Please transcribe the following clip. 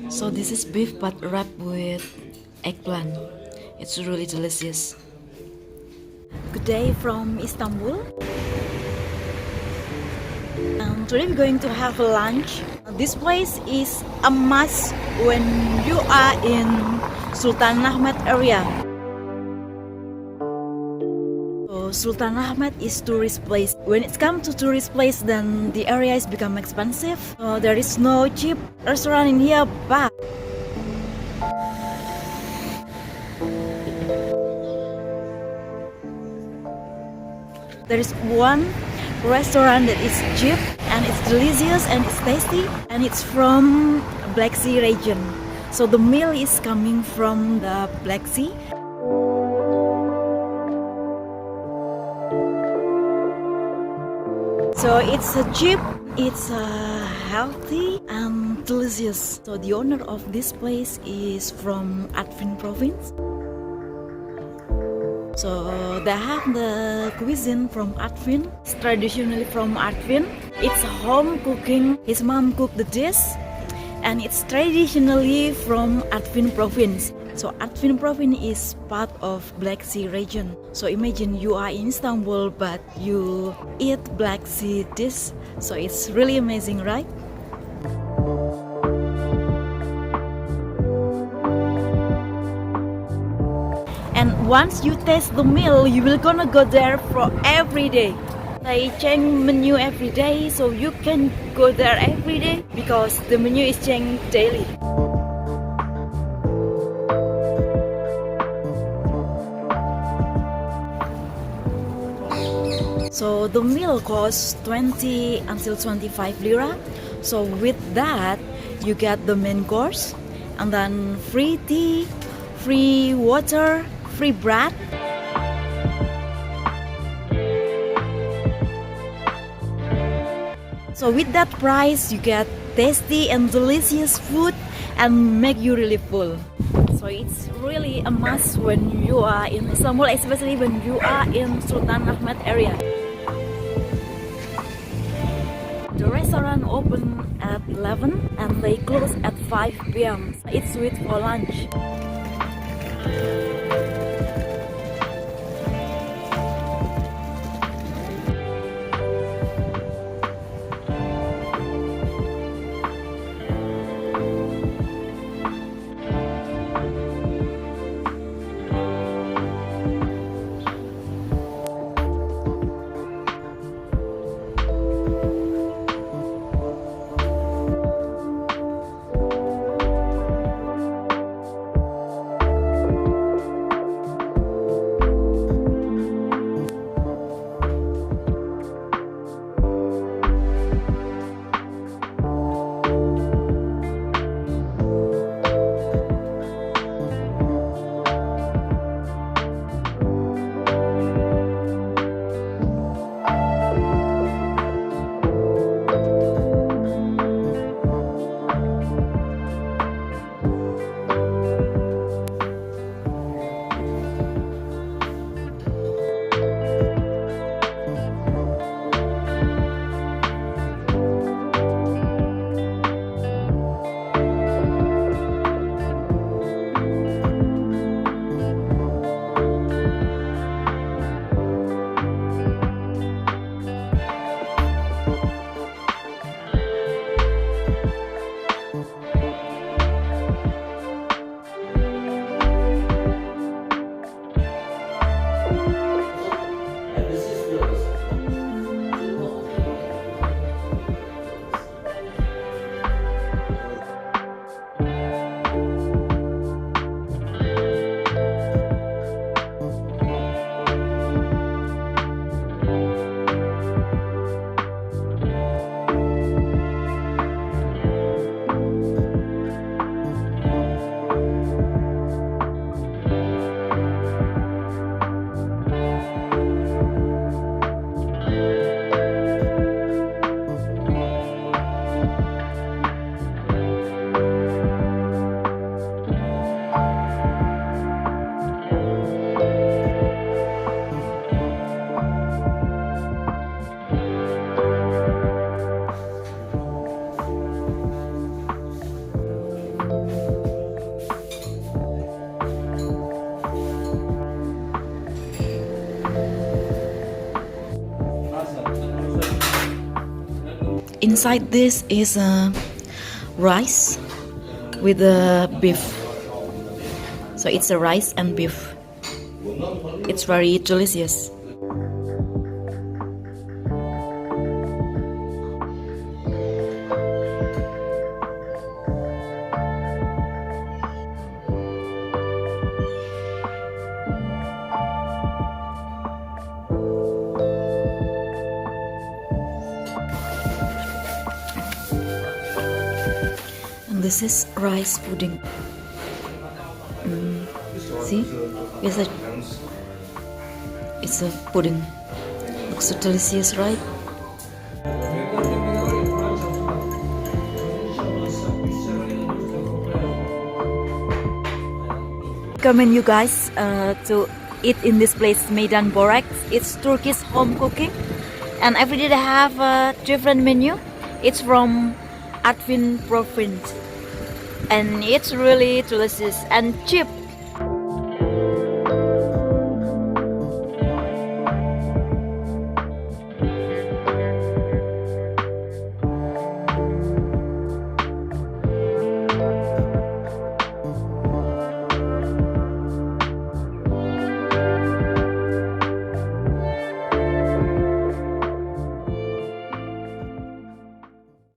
So this is beef but wrapped with eggplant. It's really delicious. Good day from Istanbul. Today we're going to have lunch. This place is a must when you are in Sultanahmet area. So Sultanahmet is tourist place. When it comes to tourist place, then the area is become expensive. So there is no cheap restaurant in here, but there is one restaurant that is cheap and it's delicious and it's tasty, and it's from Black Sea region. So the meal is coming from the Black Sea. So it's cheap, it's healthy and delicious. So the owner of this place is from Artvin province. So they have the cuisine from Artvin. It's traditionally from Artvin. It's home cooking. His mom cooked the dish, and it's traditionally from Artvin province. So Artvin province is part of Black Sea region. So imagine you are in Istanbul but you eat Black Sea dish. So it's really amazing, right? And once you taste the meal, you will gonna go there for every day. They change menu every day, so you can go there every day because the menu is changed daily. So the meal costs 20 until 25 lira. So with that, you get the main course, and then free tea, free water, free bread. So with that price, you get tasty and delicious food and make you really full. So it's really a must when you are in Istanbul, especially when you are in Sultanahmet area. The restaurant open at 11 and they close at 5 p.m. It's sweet for lunch. inside this is rice with beef. So it's a rice and beef. It's very delicious. This is rice pudding. See, it's a pudding. Looks so delicious, right? Recommend you guys to eat in this place, Meydan Börek. It's Turkish Home Cooking, and every day they have a different menu. It's from Artvin province. And it's really delicious and cheap.